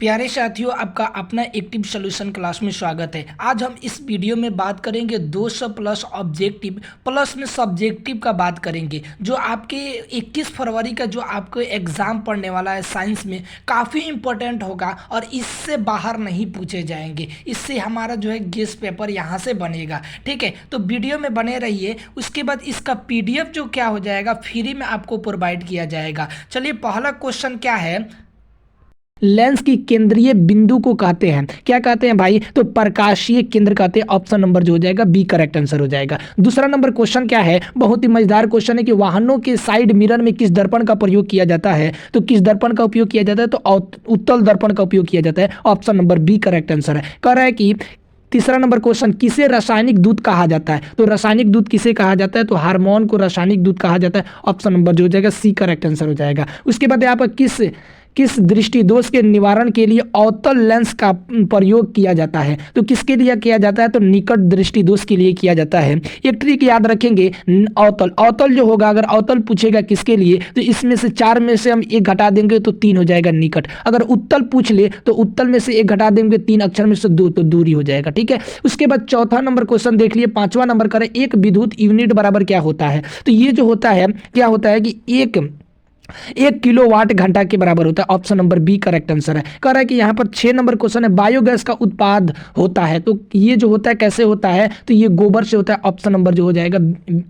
प्यारे साथियों, आपका अपना एक्टिव सॉल्यूशन क्लास में स्वागत है। आज हम इस वीडियो में बात करेंगे 200 प्लस ऑब्जेक्टिव प्लस में सब्जेक्टिव का बात करेंगे, जो आपके 21 फरवरी का जो आपको एग्ज़ाम पढ़ने वाला है साइंस में, काफ़ी इम्पोर्टेंट होगा और इससे बाहर नहीं पूछे जाएंगे। इससे हमारा जो है गेस्ट पेपर यहाँ से बनेगा। ठीक है, तो वीडियो में बने रहिए। उसके बाद इसका PDF जो क्या हो जाएगा, फ्री में आपको प्रोवाइड किया जाएगा। चलिए, पहला क्वेश्चन क्या है, लेंस की केंद्रीय बिंदु को कहते हैं, क्या कहते हैं भाई, तो प्रकाशीय केंद्र कहते हैं। ऑप्शन नंबर जो हो जाएगा बी करेक्ट आंसर हो जाएगा। दूसरा नंबर क्वेश्चन क्या है, बहुत ही मजेदार क्वेश्चन है कि वाहनों के साइड मिरर में किस दर्पण का प्रयोग किया जाता है। तो किस दर्पण का उपयोग किया जाता है, तो उत्तल दर्पण का उपयोग किया जाता है। Option number B correct answer है। कह रहा है कि तीसरा नंबर क्वेश्चन, किसे रासायनिक दूत कहा जाता है। तो रासायनिक दूत किसे कहा जाता है, तो हार्मोन को रासायनिक दूत कहा जाता है। ऑप्शन नंबर जो हो जाएगा सी करेक्ट आंसर हो जाएगा। उसके बाद यहाँ पर किस दृष्टि दोष के निवारण के लिए अवतल लेंस का प्रयोग किया जाता है। तो किसके लिए किया जाता है, तो निकट दृष्टि दोष के लिए किया जाता है। एक ट्रिक याद रखेंगे, अवतल जो होगा, अगर अवतल पूछेगा किसके लिए, तो इसमें से 4 में से हम 1 घटा देंगे तो 3 हो जाएगा निकट। अगर उत्तल पूछ ले तो उत्तल में से 1 घटा देंगे, 3 अक्षर में से 2 तो दूरी हो जाएगा। ठीक है, उसके बाद चौथा नंबर क्वेश्चन देख लिए। 5वां नंबर करें, एक विद्युत यूनिट बराबर क्या होता है। तो ये जो होता है, क्या होता है कि 1 किलोवाट घंटा के बराबर होता है। Option number B correct answer है। कह रहा है कि यहाँ पर 6 नंबर क्वेश्चन है, बायोगैस का उत्पाद होता है। तो ये जो होता है कैसे होता है, तो ये गोबर से होता है। ऑप्शन नंबर जो हो जाएगा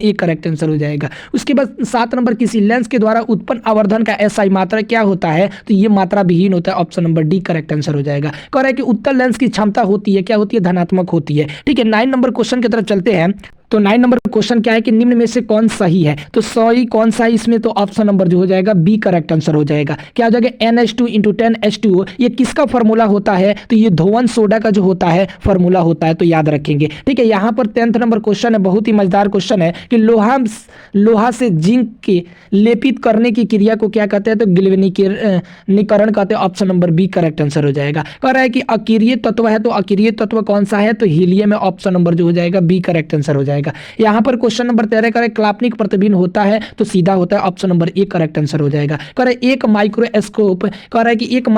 ए करेक्ट आंसर हो जाएगा। उसके बाद 7 नंबर, किसी लेंस के द्वारा उत्पन्न आवर्धन का SI मात्रा क्या होता है, तो ये मात्रा विहीन होता है। Option number D correct answer हो जाएगा। कह रहा है कि उत्तल लेंस की क्षमता होती है, क्या होती है, धनात्मक होती है। ठीक है, 9 नंबर क्वेश्चन की तरफ चलते हैं। तो 9 नंबर क्वेश्चन क्या है कि निम्न में से कौन सही है। तो सही कौन सा है इसमें, तो ऑप्शन नंबर जो हो जाएगा बी करेक्ट आंसर हो जाएगा। क्या हो जाएगा, NH2 × 10H2O, ये किसका फॉर्मूला होता है, तो ये धोवन सोडा का जो होता है फॉर्मूला होता है। तो याद रखेंगे। ठीक है, यहाँ पर 10th नंबर क्वेश्चन है, बहुत ही मजेदार क्वेश्चन है कि लोहा से जिंक के लेपित करने की क्रिया को क्या कहते हैं, तो गिल्वेनीकरण कहते हैं। Option number B correct answer हो जाएगा। कह रहा है कि अकीरिय तत्व है, तो अकीरिय तत्व कौन सा है, तो हीलियम है। ऑप्शन नंबर जो हो जाएगा बी करेक्ट आंसर हो जाएगा। यहाँ पर क्वेश्चन नंबर 13 करें, क्लापनिक प्रतिबिंब होता है, तो सीधा होता है। Option number A correct answer हो जाएगा। करे एक माइक्रोस्कोप, कह रहा है कि एक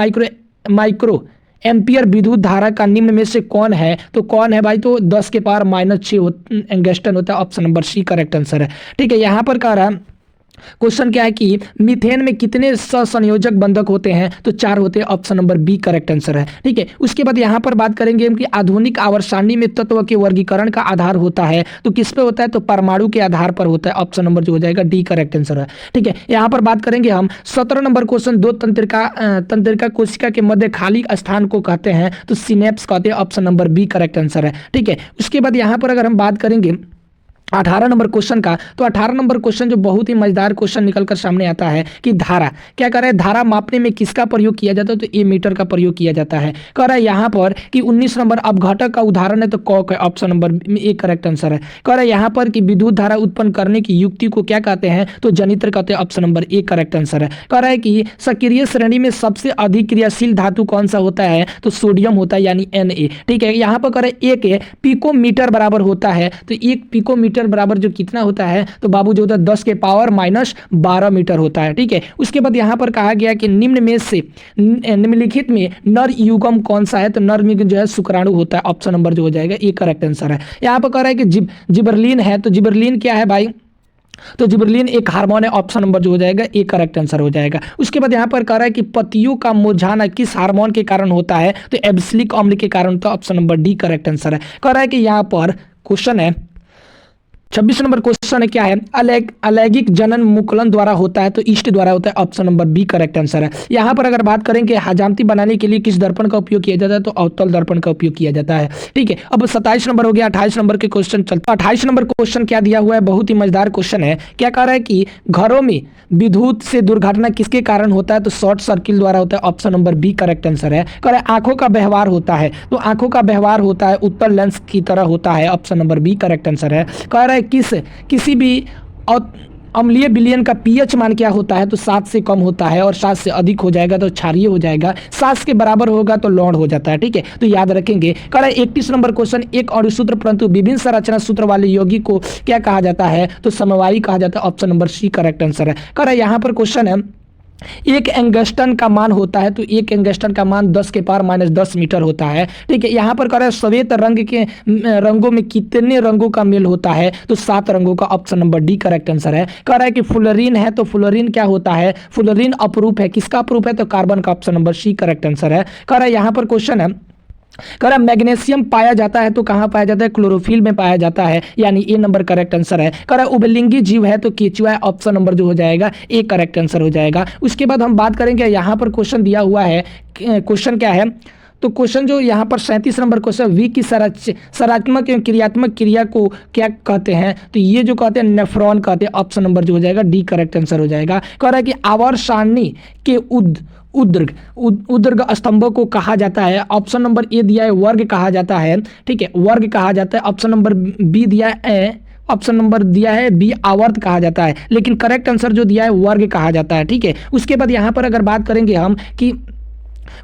माइक्रो एम्पियर विद्युत धारा का निम्न में से कौन है, तो कौन है भाई, तो 10 के पावर -6 एंगस्टन होता है। Option number C correct answer है। ठीक है, यहाँ पर कह रहा है क्वेश्चन क्या है कि मीथेन में कितने सहसंयोजक बंधक होते हैं, तो 4 होते हैं। Option number B correct answer है। ठीक है, उसके बाद यहाँ पर बात करेंगे कि आधुनिक आवर्त सारणी में तत्व के वर्गीकरण का आधार होता है, तो किस पे होता है, तो परमाणु के आधार पर होता है। ऑप्शन नंबर जो हो जाएगा डी करेक्ट आंसर है। ठीक है, यहाँ पर बात करेंगे हम 17 नंबर क्वेश्चन, 2 तंत्रिका कोशिका के मध्य खाली स्थान को कहते हैं, तो सिनेप्स कहते हैं। Option number B correct answer है। ठीक है, उसके बाद यहाँ पर अगर हम बात करेंगे 18 नंबर क्वेश्चन का, तो 18 नंबर क्वेश्चन जो बहुत ही मजेदार क्वेश्चन निकलकर सामने आता है कि धारा, क्या कर रहा है, धारा मापने में किसका प्रयोग किया जाता है, तो ए मीटर का प्रयोग किया जाता है। कह रहा है यहाँ पर कि 19 नंबर अपघटक का उदाहरण है, तो कॉक है। Option number A correct answer है। कह रहा है यहाँ पर कि विद्युत धारा उत्पन्न करने की युक्ति को क्या कहते हैं, तो जनित्र कहते हैं। Option number A correct answer है। कह रहा है कि सक्रिय श्रेणी में सबसे अधिक क्रियाशील धातु कौन सा होता है, तो सोडियम होता है, यानी Na। ठीक है, यहाँ पर कह रहे हैं 1 पिकोमीटर बराबर होता है, तो 1 पिकोमीटर बराबर जो कितना होता है, तो बाबू जो होता है 10 के पावर -12 मीटर होता है। ठीक है, उसके बाद यहाँ पर कहा गया कि निम्न में से निम्नलिखित में नर युग्म कौन सा है, तो नर में जो है शुक्राणु होता है। ऑप्शन नंबर जो हो जाएगा ए करेक्ट आंसर है। यहाँ पर कह रहा है कि जिबरलिन है, तो जिबरलिन क्या है भाई, तो जिबरलिन एक हार्मोन है। ऑप्शन नंबर जो हो जाएगा ए करेक्ट आंसर हो जाएगा। उसके बाद यहाँ पर कह रहा है कि पत्तियों का मुरझाना किस हार्मोन के कारण होता है, तो एब्सिलिक अम्ल के कारण। तो option number D correct answer है। कह रहा है कि यहाँ पर क्वेश्चन है 26 नंबर क्वेश्चन है, क्या है, अलैंगिक जनन मुकुलन द्वारा होता है, तो ईस्ट द्वारा होता है। Option number B correct answer है। यहाँ पर अगर बात करें कि हजामती बनाने के लिए किस दर्पण का उपयोग किया जाता है, तो अवतल दर्पण का उपयोग किया जाता है। ठीक है, अब 27 नंबर हो गया। 28 नंबर के क्वेश्चन चलते। 28 नंबर क्वेश्चन क्या दिया हुआ है, बहुत ही मजेदार क्वेश्चन है। क्या कह रहा है कि घरों में विद्युत से दुर्घटना किसके कारण होता है, तो शॉर्ट सर्किट द्वारा होता है। Option number B correct answer है। कह रहा है आंखों का व्यवहार होता है, तो आंखों का व्यवहार होता है उत्तल लेंस की तरह होता है। Option number B correct answer है। कह रहा है किसी भी अम्लीय विलयन का pH मान क्या होता है, तो 7 से कम होता है, और 7 से अधिक हो जाएगा तो क्षारीय हो जाएगा, 7 के बराबर होगा तो लौण हो जाता है। ठीक है, तो याद रखेंगे। कह रहा है 31 नंबर क्वेश्चन, एक अणुसूत्र परंतु विभिन्न संरचना सूत्र वाले यौगिक को क्या कहा जाता है, तो समवायी कहा जाता है। Option number C correct answer है। कह रहा है यहाँ पर क्वेश्चन है एक एंगस्टन का मान होता है, तो एक एंगस्टन का मान 10⁻⁻10 मीटर होता है। ठीक है, यहाँ पर कह रहा है श्वेत रंग के रंगों में कितने रंगों का मेल होता है, तो 7 रंगों का, option number D correct answer है। कह रहा है कि फ्लोरीन है, तो फ्लोरीन क्या होता है, फ्लोरीन अपरूप है, किसका अपरूप है, तो कार्बन का, option number C correct answer है। कह रहा है यहाँ पर क्वेश्चन है, कह रहा मैग्नीशियम पाया जाता है, तो कहाँ पाया जाता है, क्लोरोफिल में पाया जाता है, यानी ए नंबर करेक्ट आंसर है। कह रहा उभयलिंगी जीव है, तो केचुआ है, ऑप्शन नंबर जो हो जाएगा ए करेक्ट आंसर हो जाएगा। उसके बाद हम बात करेंगे, यहाँ पर क्वेश्चन दिया हुआ है, क्वेश्चन क्या है, तो क्वेश्चन जो यहाँ पर 37 नंबर क्वेश्चन, वी की सरात्मक एवं क्रियात्मक क्रिया को क्या कहते हैं, तो ये जो कहते हैं नेफ्रॉन कहते हैं, ऑप्शन नंबर जो हो जाएगा डी करेक्ट आंसर हो जाएगा। कह रहा है कि आवर्त सारणी के उद्र्ग स्तंभों को कहा जाता है, ऑप्शन नंबर ए दिया है वर्ग कहा जाता है। ठीक है, वर्ग कहा जाता है। ऑप्शन नंबर बी दिया है, ऑप्शन नंबर दिया है बी आवर्त कहा जाता है, लेकिन करेक्ट आंसर जो दिया है वर्ग कहा जाता है। ठीक है, उसके बाद यहाँ पर अगर बात करेंगे हम कि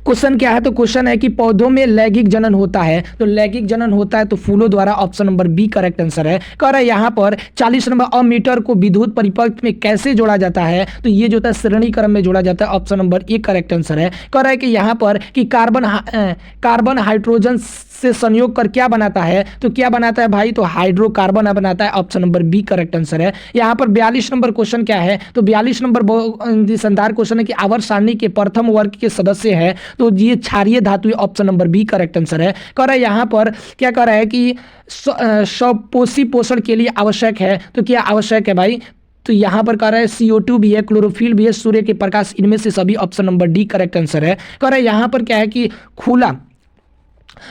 क्वेश्चन क्या है, तो क्वेश्चन है कि पौधों में लैंगिक जनन होता है, तो लैंगिक जनन होता है तो फूलों द्वारा, option number B correct answer है। कह रहा है यहाँ पर 40 नंबर अमीटर को विद्युत परिपथ में कैसे जोड़ा जाता है, तो ये जो होता है श्रेणी क्रम में जोड़ा जाता है, option number A correct answer है। कह रहा है कि यहाँ पर कि कार्बन हाइड्रोजन से संयोग कर क्या बनाता है, तो क्या बनाता है भाई, तो हाइड्रोकार्बन बनाता है, option number B correct answer है। यहाँ पर 42 नंबर क्वेश्चन क्या है, तो 42 नंबर संधार क्वेश्चन है कि आवर्त सारणी के प्रथम वर्ग के सदस्य है, तो ये क्षारीय धातु, option number B correct answer है। कह रहा है यहाँ पर क्या कह रहा है कि स्वपोषी पोषण के लिए आवश्यक है, तो क्या आवश्यक है भाई, तो यहाँ पर कह रहा है CO2 भी है, क्लोरोफिल भी है, सूर्य के प्रकाश, इनमें से सभी, option number D correct answer है। कह रहा है यहाँ पर क्या है कि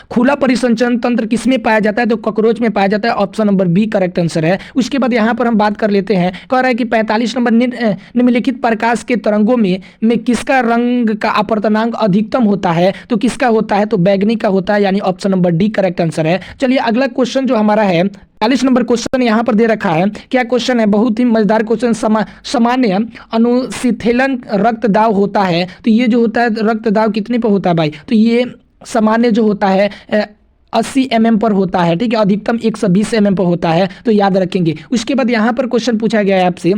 खुला परिसंचरण तंत्र किसमें पाया जाता है, तो कॉकरोच में पाया जाता है, option number B correct answer है। उसके बाद यहाँ पर हम बात कर लेते हैं, कह रहा है कि 45 नंबर निम्नलिखित प्रकाश के तरंगों में किसका रंग का अपवर्तनांक अधिकतम होता है, तो किसका होता है, तो बैगनी का होता है, यानी option number D correct answer है। चलिए अगला क्वेश्चन जो हमारा है 40 नंबर क्वेश्चन यहाँ पर दे रखा है। क्या क्वेश्चन है, बहुत ही मजेदार क्वेश्चन, सामान्य अनुशीथलन रक्तदाब होता है, तो ये जो होता है रक्तदाब कितने पर होता है भाई, तो ये सामान्य जो होता है 80 mm पर होता है। ठीक है, अधिकतम 120 mm पर होता है, तो याद रखेंगे। उसके बाद यहाँ पर क्वेश्चन पूछा गया है आपसे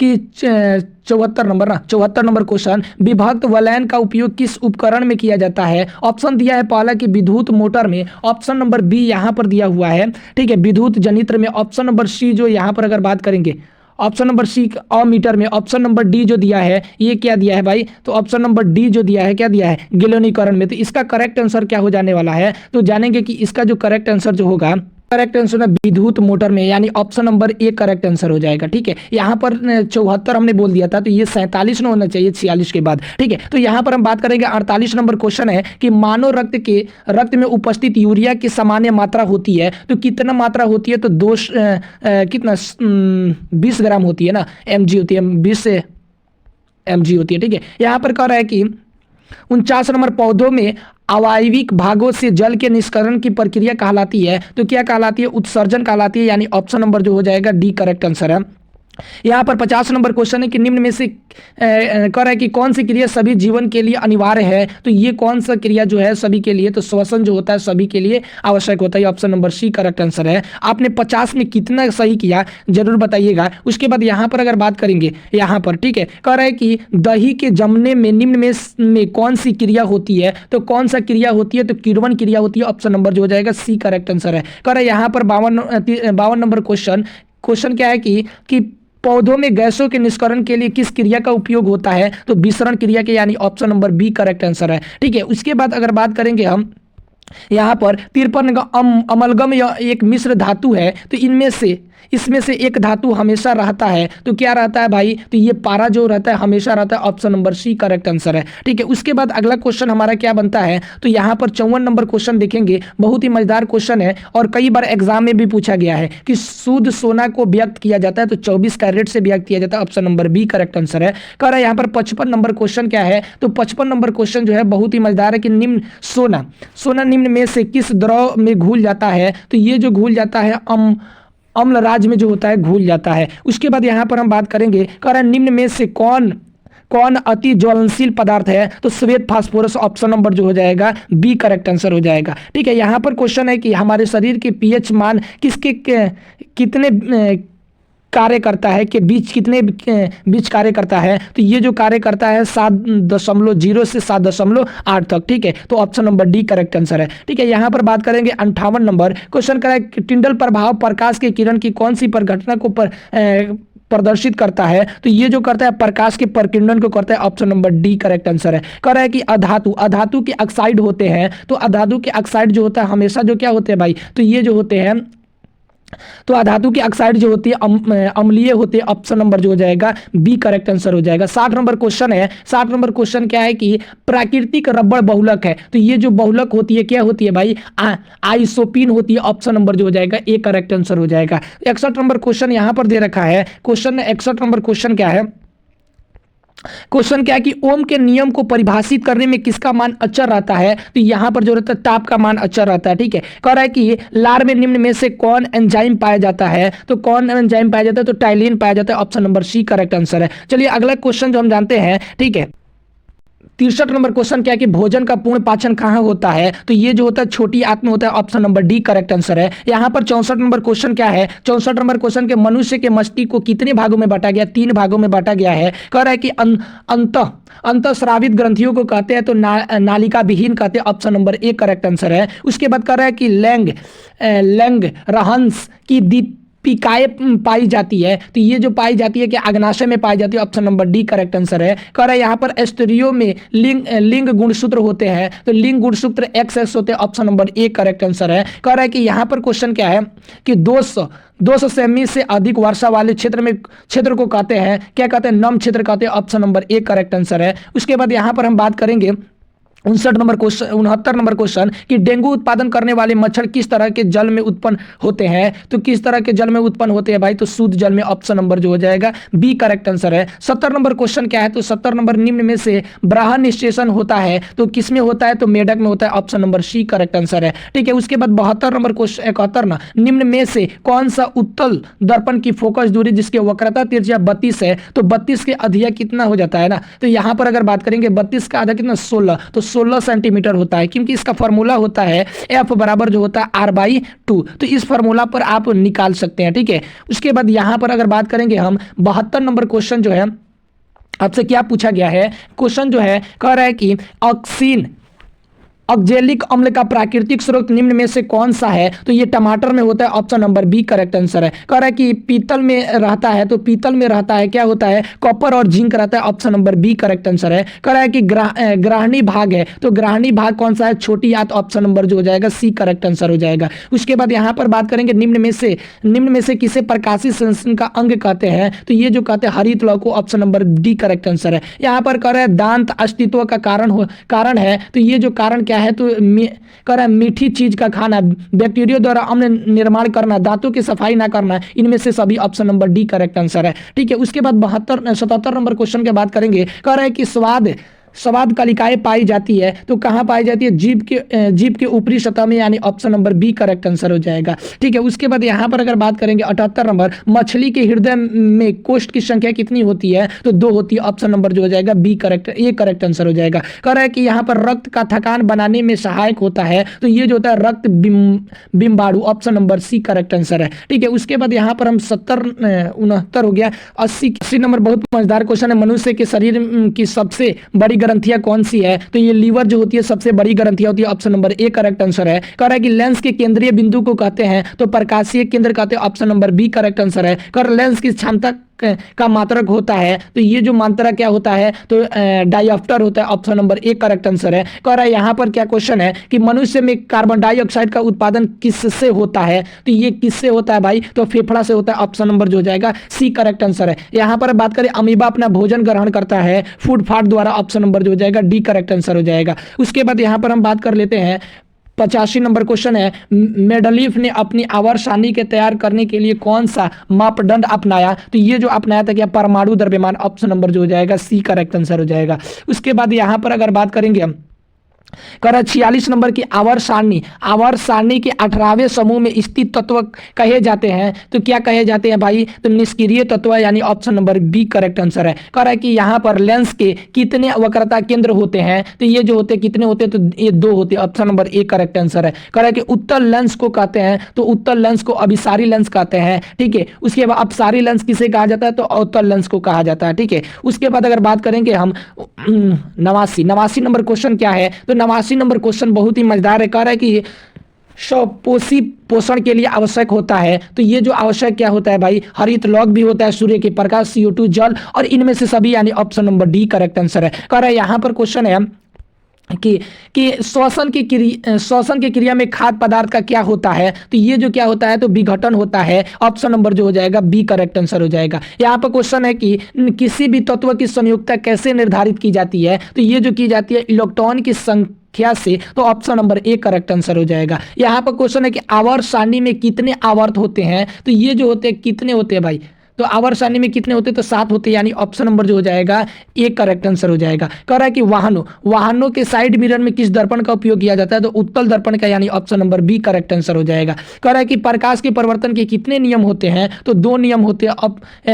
कि 74 नंबर क्वेश्चन, विभक्त वलयन का उपयोग किस उपकरण में किया जाता है, ऑप्शन दिया है पहला कि विद्युत मोटर में, ऑप्शन नंबर बी यहाँ पर दिया हुआ है। ठीक है, विद्युत जनित्र में, ऑप्शन नंबर सी जो यहाँ पर अगर बात करेंगे, ऑप्शन नंबर सी अमीटर में, ऑप्शन नंबर डी जो दिया है ये क्या दिया है भाई, तो ऑप्शन नंबर डी जो दिया है क्या दिया है, गैल्वेनीकरण में। तो इसका करेक्ट आंसर क्या हो जाने वाला है, तो जानेंगे कि इसका जो करेक्ट आंसर जो होगा, करेक्ट आंसर है विद्युत मोटर में, यानी option number A correct answer हो जाएगा। ठीक है, यहाँ पर 74 हमने बोल दिया था, तो ये 47 न होना चाहिए 46 के बाद। ठीक है, तो यहाँ पर हम बात करेंगे 48 नंबर क्वेश्चन है कि मानव रक्त में उपस्थित यूरिया की सामान्य मात्रा होती है, तो कितना मात्रा होती है, तो 20 ग्राम होती है ना, mg होती है, 20 mg होती है। ठीक है, यहाँ पर कह रहा है कि 49 नंबर पौधों में अवायविक भागों से जल के निष्करण की प्रक्रिया कहलाती है, तो क्या कहलाती है, उत्सर्जन कहलाती है, यानी ऑप्शन नंबर जो हो जाएगा डी करेक्ट आंसर है। यहाँ पर 50 नंबर क्वेश्चन है कि निम्न में से कह रहा है कि कौन सी क्रिया सभी जीवन के लिए अनिवार्य है, तो ये कौन सा क्रिया जो है सभी के लिए, तो श्वसन जो होता है सभी के लिए आवश्यक होता है, option number C correct answer है। आपने 50 में कितना सही किया जरूर बताइएगा। उसके बाद यहाँ पर अगर बात करेंगे, यहाँ पर ठीक है, कह रहा है कि दही के जमने में निम्न में कौन सी क्रिया होती है, तो कौन सा क्रिया होती है, तो किण्वन क्रिया होती है, ऑप्शन नंबर जो हो जाएगा सी करेक्ट आंसर है। कह रहा है यहाँ पर 52 नंबर क्वेश्चन क्या है कि पौधों में गैसों के निष्करण के लिए किस क्रिया का उपयोग होता है, तो विसरण क्रिया के, यानी option number B correct answer है। ठीक है, उसके बाद अगर बात करेंगे हम यहाँ पर 53 अमलगम या एक मिश्र धातु है, तो इसमें से एक धातु हमेशा रहता है, तो क्या रहता है भाई, तो ये पारा जो रहता है हमेशा रहता है, option number C correct answer है। ठीक है, उसके बाद अगला क्वेश्चन हमारा क्या बनता है, तो यहाँ पर 54 नंबर क्वेश्चन देखेंगे, बहुत ही मजेदार क्वेश्चन है और कई बार एग्जाम में भी पूछा गया है कि शुद्ध सोना को व्यक्त किया जाता है, तो 24 कैरेट से व्यक्त किया जाता है, option number B correct answer है। कह रहा है यहाँ पर 55 नंबर क्वेश्चन क्या है, तो 55 नंबर क्वेश्चन जो है बहुत ही मजेदार है कि सोना निम्न में से किस द्रव में घुल जाता है, तो ये जो घुल जाता है अम्ल राज में जो होता है घुल जाता है। उसके बाद यहाँ पर हम बात करेंगे, कह रहा है निम्न में से कौन अति ज्वलनशील पदार्थ है, तो श्वेत फास्फोरस, ऑप्शन नंबर जो हो जाएगा बी करेक्ट आंसर हो जाएगा। ठीक है, यहाँ पर क्वेश्चन है कि हमारे शरीर के पीएच मान कितने कार्य करता है के बीच कितने बीच कार्य करता है, तो ये जो कार्य करता है 7.0 से 7.8 तक। ठीक है, तो option number D correct answer है। ठीक है, यहां पर बात करेंगे 58 नंबर क्वेश्चन का है टिंडल प्रभाव प्रकाश के किरण की कौन सी परिघटना को प्रदर्शित करता है, तो ये जो करता है प्रकाश के प्रकीर्णन को करता है। Option number D correct answer है। कह रहा है कि अधातु के ऑक्साइड होते हैं, तो अधातु के ऑक्साइड जो होता है हमेशा जो क्या होते हैं भाई, तो ये जो होते हैं, तो अधातु की ऑक्साइड जो होती है अम्लीय होती है। ऑप्शन नंबर जो हो जाएगा बी करेक्ट आंसर हो जाएगा। 60 नंबर क्वेश्चन है। 60 नंबर क्वेश्चन क्या है कि प्राकृतिक रबड़ बहुलक है, तो ये जो बहुलक होती है क्या होती है भाई, आइसोपीन होती है। ऑप्शन नंबर जो हो जाएगा ए करेक्ट आंसर हो जाएगा। 61 नंबर क्वेश्चन यहां पर दे रखा है। क्वेश्चन 61 नंबर क्वेश्चन क्या है, क्वेश्चन क्या है कि ओम के नियम को परिभाषित करने में किसका मान अचर रहता है, तो यहां पर जो रहता है ताप का मान अचर रहता है। ठीक है, कह रहा है कि लार में निम्न में से कौन एंजाइम पाया जाता है, तो कौन एंजाइम पाया जाता है, तो टाइलिन पाया जाता है। Option number C correct answer है। चलिए अगला क्वेश्चन जो हम जानते हैं। ठीक है, 63 नंबर क्वेश्चन क्या है कि भोजन का पूर्ण पाचन कहाँ होता है, तो ये जो होता है छोटी आंत में होता है। Option number D correct answer है। यहां पर 64 नंबर क्वेश्चन क्या है, 64 नंबर क्वेश्चन के मनुष्य के मस्तिष्क को कितने भागों में बांटा गया, 3 भागों में बांटा गया है। कह रहा है कि अंतःस्रावित ग्रंथियों को कहते हैं, तो नालिका विहीन कहते हैं। Option number A correct answer है। उसके बाद कह रहा है कि लैंग रहंस की दीपिकाएं पाई जाती है, तो ये जो पाई जाती है कि अग्नाशय में पाई जाती है। Option number D correct answer है। कह रहा है यहाँ पर स्त्रियों में लिंग गुणसूत्र होते हैं, तो लिंग गुणसूत्र एक्स होते हैं। Option number A correct answer है। कह रहा है कि यहाँ पर क्वेश्चन क्या है कि 200 सेमी से अधिक वर्षा वाले क्षेत्र को कहते हैं, क्या कहते हैं, नम क्षेत्र कहते हैं। Option number A correct answer है। उसके बाद यहाँ पर हम बात करेंगे 69 नंबर क्वेश्चन कि डेंगू उत्पादन करने वाले मच्छर किस तरह के जल में उत्पन्न होते हैं, तो किस तरह के जल में उत्पन्न होते हैं भाई, तो शुद्ध जल में। ऑप्शन नंबर जो हो जाएगा बी करेक्ट आंसर है। 70 नंबर क्वेश्चन क्या है, तो 70 नंबर निम्न में से ब्राह्मण निषेचन होता है, तो किस में होता है, तो मेढक में होता है। Option number C correct answer है। ठीक है, उसके बाद 72 नंबर क्वेश्चन 71 ना निम्न में से कौन सा उत्तल दर्पण की फोकस दूरी जिसकी वक्रता तिरछा 32 है, तो 32 के अधिया कितना हो जाता है ना, तो यहां पर अगर बात करेंगे 32 का आधा कितना 16, तो 16 सेंटीमीटर होता है, क्योंकि इसका फॉर्मूला होता है एफ बराबर जो होता है r/2, तो इस फॉर्मूला पर आप निकाल सकते हैं। ठीक है, उसके बाद यहां पर अगर बात करेंगे हम 72 नंबर क्वेश्चन जो है आपसे क्या पूछा गया है, क्वेश्चन जो है कह रहा है कि ऑक्जेलिक अम्ल का प्राकृतिक स्रोत निम्न में से कौन सा है, तो ये टमाटर में होता है। Option number B correct answer है। कह रहा है कि पीतल में रहता है, तो पीतल में रहता है क्या होता है, कॉपर और जिंक रहता है। Option number B correct answer है। कह रहा है कि ग्राहणी भाग है, तो ग्राहणी भाग कौन सा है, छोटी आंत। ऑप्शन नंबर जो हो जाएगा सी करेक्ट आंसर हो जाएगा। उसके बाद यहाँ पर बात करेंगे निम्न में से किसे प्रकाशित संश्लेषण का अंग कहते हैं, तो ये जो कहते हैं हरित लौह को। Option number D correct answer है। यहाँ पर कह रहा है दांत अस्तित्व का कारण है, तो ये जो कारण क्या है, तो कह रहा है मीठी चीज का खाना, बैक्टीरिया द्वारा अम्ल निर्माण करना, दांतों की सफाई ना करना, इनमें से सभी। Option number D correct answer है। ठीक है, उसके बाद 77 नंबर क्वेश्चन की बात करेंगे। कह रहा है कि स्वाद कलिकाएं पाई जाती है, तो कहां पाई जाती है, जीभ के ऊपरी सतह में, यानी option number B correct answer हो जाएगा। ठीक है, उसके बाद यहां पर अगर बात करेंगे 78 नंबर मछली के हृदय में कोष्ठ की संख्या कितनी होती है, तो 2 होती है। ऑप्शन नंबर जो हो जाएगा B correct, A correct answer हो जाएगा। कह रहा है कि यहाँ पर रक्त का थकान बनाने में सहायक होता है, तो ये जो होता है रक्त बिम्बाणु। Option number C correct answer है। ठीक है, उसके बाद यहाँ पर हम 69 हो गया। 80 नंबर बहुत मजेदार क्वेश्चन है, मनुष्य के शरीर की सबसे बड़ी ग्रंथियां कौन सी है, तो ये लीवर जो होती है सबसे बड़ी ग्रंथियां होती है। Option number A correct answer है। कह रहा है कि लेंस के केंद्रीय बिंदु को कहते हैं, तो प्रकाशीय केंद्र कहते हैं। Option number B correct answer है। कर लेंस की क्षमता का मात्रक होता है, तो ये जो मात्रा क्या होता है, तो डायोप्टर होता है। Option number A correct answer है। कह रहा है यहाँ पर क्या क्वेश्चन है कि मनुष्य में कार्बन डाइऑक्साइड का उत्पादन किससे होता है, तो ये किससे होता है भाई, तो फेफड़ा से होता है। ऑप्शन नंबर जो हो जाएगा सी करेक्ट आंसर है। यहाँ पर बात करें अमीबा अपना भोजन ग्रहण करता है फूड फाट द्वारा। ऑप्शन नंबर जो हो जाएगा डी करेक्ट आंसर हो जाएगा। उसके बाद यहाँ पर हम बात कर लेते हैं 85 नंबर क्वेश्चन है, मेंडलीफ ने अपनी आवर्त सारणी के तैयार करने के लिए कौन सा मापदंड अपनाया, तो ये जो अपनाया था क्या, परमाणु द्रव्यमान। ऑप्शन नंबर जो हो जाएगा सी करेक्ट आंसर हो जाएगा। उसके बाद यहाँ पर अगर बात करेंगे हम कर 46 नंबर की आवर्त सारणी के 18वें समूह में स्थित तत्व कहे जाते हैं, तो क्या कहे जाते हैं भाई? तो निष्क्रिय तत्व, यानी option number B correct answer है। कह रहा है कि यहाँ पर लेंस के कितने वक्रता केंद्र होते हैं? तो ये जो होते कितने होते हैं? तो ये 2 होते हैं। Option number A correct answer है। कह रहा है कि उत्तल लेंस को कहते हैं, तो उत्तल लेंस को अभिसारी लेंस कहते हैं। ठीक है, उसके बाद अपसारी लेंस किसे कहा जाता है? तो अवतल लेंस को कहा जाता है। ठीक है, उसके बाद अगर बात करेंगे हम 89 नंबर क्वेश्चन क्या है? तो 89 नंबर क्वेश्चन बहुत ही मजेदार है। कह रहा है कि स्वपोषी पोषण के लिए आवश्यक होता है, तो ये जो आवश्यक क्या होता है भाई? हरित लौह भी होता है, सूर्य के प्रकाश, CO2, जल, और इनमें से सभी, यानी option number D correct answer है। कह रहा है यहाँ पर क्वेश्चन है कि श्वसन की क्रिया में खाद्य पदार्थ का क्या होता है? तो ये जो क्या होता है? तो विघटन होता है। ऑप्शन नंबर जो हो जाएगा बी करेक्ट आंसर हो जाएगा। यहाँ पर क्वेश्चन है कि किसी भी तत्व की संयुक्तता कैसे निर्धारित की जाती है? तो ये जो की जाती है इलेक्ट्रॉन की संख्या से, तो option number A correct answer हो जाएगा। यहाँ पर क्वेश्चन है कि आवर्त सारणी में कितने आवर्त होते हैं? तो ये जो होते हैं कितने होते हैं भाई? तो आवर्त सारणी में कितने होते हैं? तो 7 होते हैं, यानी ऑप्शन नंबर जो हो जाएगा ए करेक्ट आंसर हो जाएगा। कह रहा है कि वाहनों के साइड मिरर में किस दर्पण का उपयोग किया जाता है? तो उत्तल दर्पण का, यानी option number B correct answer हो जाएगा। कह रहा है कि प्रकाश के परिवर्तन के कितने नियम होते हैं? तो 2 नियम होते हैं।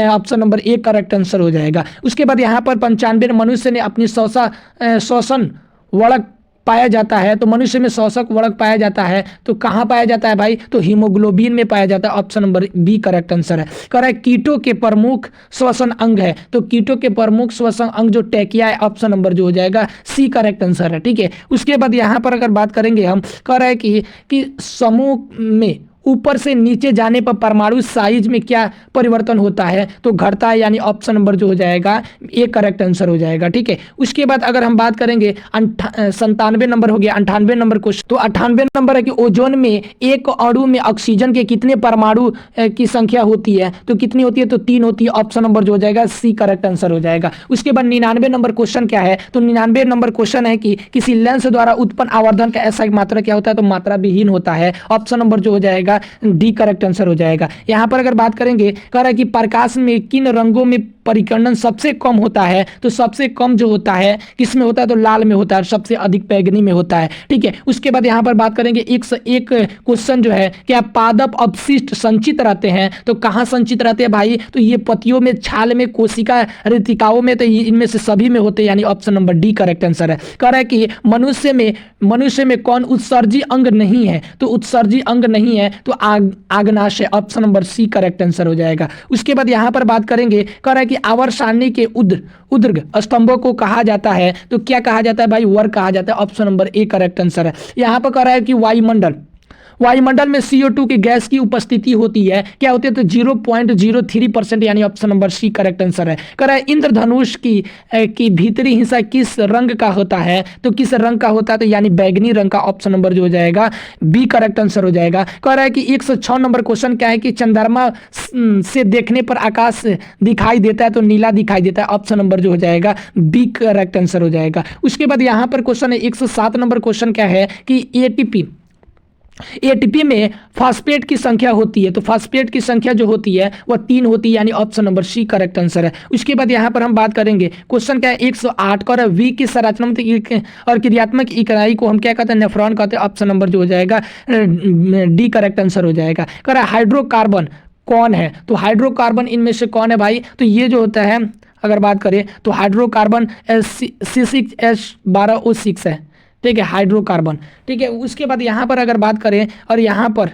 Option number A correct answer हो जाएगा। उसके बाद यहाँ पर 95 मनुष्य ने अपनी श्वसन वलक पाया जाता है, तो मनुष्य में श्वसन वलक पाया जाता है, तो कहाँ पाया जाता है भाई? तो हीमोग्लोबिन में पाया जाता है। Option number B correct answer है। कह रहा है कीटों के प्रमुख श्वसन अंग है, तो कीटों के प्रमुख श्वसन अंग जो टैकिया है, ऑप्शन नंबर जो हो जाएगा सी करेक्ट आंसर है। ठीक है, उसके बाद यहाँ पर अगर बात करेंगे हम, कह रहा है कि समूह में ऊपर से नीचे जाने पर परमाणु साइज में क्या परिवर्तन होता है? तो घटता है, यानी ऑप्शन नंबर जो हो जाएगा ए करेक्ट आंसर हो जाएगा। ठीक है, उसके बाद अगर हम बात करेंगे 97 नंबर हो गया। 98 नंबर क्वेश्चन, तो 98 नंबर है कि ओजोन में एक अणु में ऑक्सीजन के कितने परमाणु की संख्या होती है? तो कितनी होती है? तो 3 होती है। ऑप्शन नंबर जो हो जाएगा सी करेक्ट आंसर हो जाएगा। उसके बाद 99 नंबर क्वेश्चन क्या है? तो 99 नंबर क्वेश्चन है कि किसी लेंस द्वारा उत्पन्न आवर्धन का ऐसा मात्रा क्या होता है? तो मात्रा विहीन होता है। ऑप्शन नंबर जो हो जाएगा डी करेक्ट आंसर हो जाएगा। यहां पर अगर बात करेंगे, कह रहा है कि प्रकाश में किन रंगों में परिकर्णन सबसे कम होता है? तो सबसे कम जो होता है किस में होता है? तो लाल में होता है, सबसे अधिक बैगनी में होता है। ठीक है, उसके बाद यहां पर बात करेंगे 101 क्वेश्चन जो है, क्या पादप अपशिष्ट संचित रहते हैं? तो कहां संचित रहते हैं भाई? तो ये पत्तियों में, छाल में, कोशिका रेतिकाओं में, तो इनमें से सभी में होते हैं, यानी option number D correct answer है। कह रहा है कि मनुष्य में कौन उत्सर्जी अंग नहीं है? तो उत्सर्जी अंग नहीं है तो आग्नाशय, option number C correct answer हो जाएगा। उसके बाद यहां पर बात करेंगे, कह रहा है कि आवर्त सारणी के ऊर्ध्व स्तंभों को कहा जाता है, तो क्या कहा जाता है भाई? वर्ग कहा जाता है। Option number A correct answer है। यहां पर कह रहा है कि वायुमंडल में CO2 की गैस की उपस्थिति होती है, क्या होती है? तो 0.03%, यानी option number C correct answer है। कह रहा है इंद्रधनुष की भीतरी हिस्सा किस रंग का होता है? तो किस रंग का होता है? तो यानी बैगनी रंग का। ऑप्शन नंबर जो हो जाएगा बी करेक्ट आंसर हो जाएगा। कह रहा है कि 106 नंबर क्वेश्चन क्या है कि चंद्रमा से देखने पर आकाश दिखाई देता है, तो नीला दिखाई देता है। ऑप्शन नंबर जो हो जाएगा बी करेक्ट आंसर हो जाएगा। उसके बाद यहां पर क्वेश्चन है 107 नंबर क्वेश्चन क्या है कि एटीपी में फास्फेट की संख्या होती है, तो फास्फेट की संख्या जो होती है वह 3 होती है, यानी option number C correct answer है। उसके बाद यहाँ पर हम बात करेंगे, क्वेश्चन क्या है 108 का, वी की संरचनात्मक और क्रियात्मक इकाई को हम क्या कहते हैं? नेफ्रॉन कहते हैं। ऑप्शन नंबर जो हो जाएगा डी करेक्ट आंसर हो जाएगा। कह रहा है हाइड्रोकार्बन कौन है? तो हाइड्रोकार्बन इनमें से कौन है भाई? तो ये जो होता है, अगर बात करें तो हाइड्रोकार्बन C6H12O6 है। ठीक है, हाइड्रोकार्बन। ठीक है, उसके बाद यहाँ पर अगर बात करें, और यहाँ पर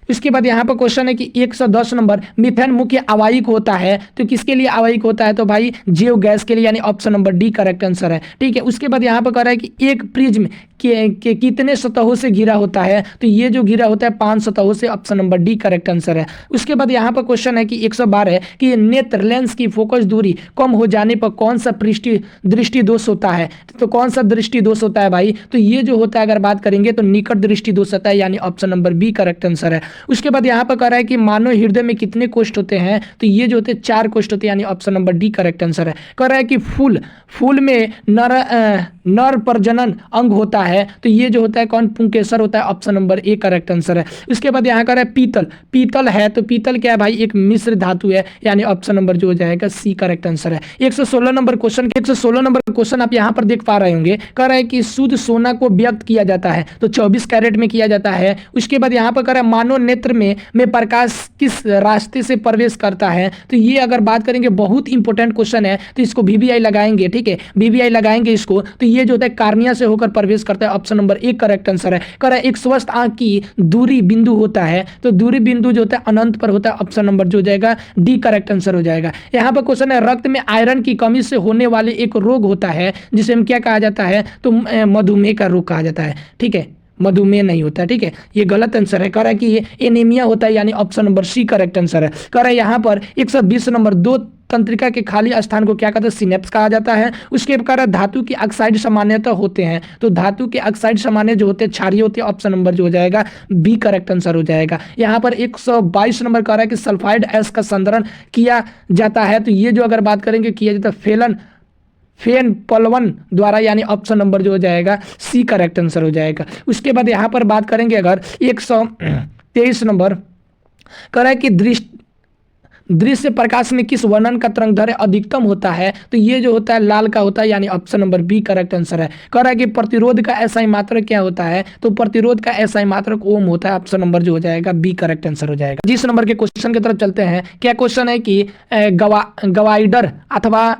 उसके बाद यहाँ पर क्वेश्चन है कि 110 नंबर, मीथेन मुख्य अवायिक होता है, तो किसके लिए अवायिक होता है? तो भाई जैव गैस के लिए, यानी option number D correct answer है। ठीक है, उसके बाद यहाँ पर कह रहा है कि एक प्रिज्म के कितने सतहों से घिरा होता है? तो ये जो घिरा होता है 5 सतहों से। Option number D correct answer है। उसके बाद यहाँ पर क्वेश्चन है कि 112 कि नेत्र लेंस की फोकस दूरी कम हो जाने पर कौन सा दृष्टि दोष होता है? तो कौन सा दृष्टि दोष होता है भाई? तो ये जो होता है, अगर बात करेंगे तो निकट दृष्टि दोष होता है, यानी option number B correct answer है। उसके बाद यहाँ पर कह रहा है कि मानव हृदय में कितने कोष्ठ होते हैं? तो ये जो होते हैं 4 कोष्ठ होते हैं, यानी option number D correct answer है। कह रहा है कि फूल में नर प्रजनन अंग होता है, है तो ये जो होता है कौन, पुंकेसर होता है, option number A correct answer है। उसके बाद यहाँ कर है पीतल, पीतल है तो पीतल क्या है भाई, एक मिश्र धातु है, यानी ऑप्शन नंबर जो हो जाएगा सी करेक्ट आंसर है। 116 नंबर क्वेश्चन, 116 नंबर क्वेश्चन आप यहाँ पर देख पा रहे होंगे, कह रहा है कि शुद्ध सोना को व्यक्त किया जाता है तो 24 कैरेट में किया जाता है। उसके बाद यहाँ पर कह रहा है मानव नेत्र में प्रकाश किस रास्ते से प्रवेश करता है, तो ये अगर बात करेंगे बहुत इंपॉर्टेंट क्वेश्चन है, तो इसको वीवीआई लगाएंगे, ठीक है, वीवीआई लगाएंगे इसको, तो ये जो होता है कार्निया से होकर प्रवेश करता है, ऑप्शन नंबर एक करेक्ट आंसर है। कह रहा है एक स्वस्थ आंख की दूरी बिंदु होता है तो दूरी बिंदु जो होता है अनंत पर होता है, ऑप्शन नंबर जो हो जाएगा डी करेक्ट आंसर हो जाएगा। यहाँ पर क्वेश्चन है रक्त में आयरन की कमी से होने वाले एक रोग होता है जिसे हम क्या कहा जाता है, तो मधुमेह का रोग कहा जाता है, ठीक है, मधुमेह नहीं होता है, ठीक है, ये गलत आंसर है। कह रहा है कि ये एनीमिया होता है, यानी option number C correct answer है। कह रहा है यहाँ पर 120 नंबर, दो तंत्रिका के खाली स्थान को क्या कहते हैं, सिनेप्स कहा जाता है। उसके प्रकार धातु की ऑक्साइड सामान्यतः होते हैं तो धातु के ऑक्साइड सामान्य जो होते हैं क्षारीय होते हैं, ऑप्शन नंबर जो हो जाएगा बी करेक्ट आंसर हो जाएगा। यहाँ पर 122 नंबर कह रहा है कि सल्फाइड एस का संदर्शन किया जाता है तो ये जो अगर बात करेंगे किया जाता है फेन पलवन द्वारा, यानी ऑप्शन नंबर जो हो जाएगा सी करेक्ट आंसर हो जाएगा। उसके बाद यहाँ पर बात करेंगे अगर 123 नंबर कह रहा है कि दृश्य प्रकाश में किस वर्णन का तरंगदैर्घ्य अधिकतम होता है, तो ये जो होता है लाल का होता है, यानी option number B correct answer है। कह रहा है कि प्रतिरोध का एसआई मात्रक क्या होता है, तो प्रतिरोध का एसआई मात्रक ओम होता है, ऑप्शन नंबर जो हो जाएगा बी करेक्ट आंसर हो जाएगा। जिस नंबर के क्वेश्चन की तरफ चलते हैं, क्या क्वेश्चन है कि गवाइडर अथवा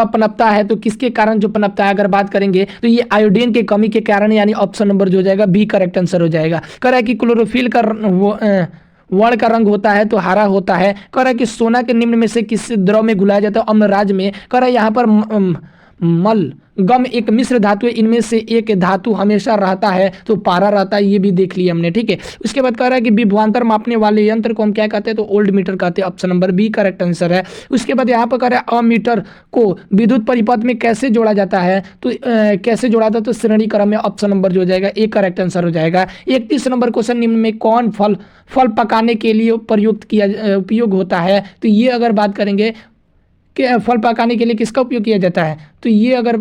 पनपता है तो किसके कारण जो पनपता है, अगर बात करेंगे तो ये आयोडीन की कमी के कारण, यानी ऑप्शन नंबर जो हो जाएगा बी करेक्ट आंसर हो जाएगा। कह रहा है कि क्लोरोफिल का वर्ण का रंग होता है तो हरा होता है। कह रहा है कि सोना के निम्न में से किस द्रव में घुलाया जाता है, अम्लराज में। कह रहा है यहाँ पर मल गम एक मिश्र धातु है, इनमें से एक धातु हमेशा रहता है तो पारा रहता है, ये भी देख लिया हमने, ठीक है। उसके बाद कह रहा है कि विभवांतर मापने वाले यंत्र को हम क्या कहते हैं, तो ओल्ड मीटर कहते हैं, option number B correct answer है। उसके बाद यहाँ पर कह रहा है अमीटर को विद्युत परिपथ में कैसे जोड़ा जाता है, तो कैसे जोड़ा जाता है, तो श्रेणी क्रम में, ऑप्शन नंबर जो हो जाएगा ए करेक्ट आंसर हो जाएगा। 31 नंबर क्वेश्चन, निम्न में कौन फल पकाने के लिए उपयोग होता है, तो ये अगर बात करेंगे कि फल पकाने के लिए किसका उपयोग किया जाता है, तो ये अगर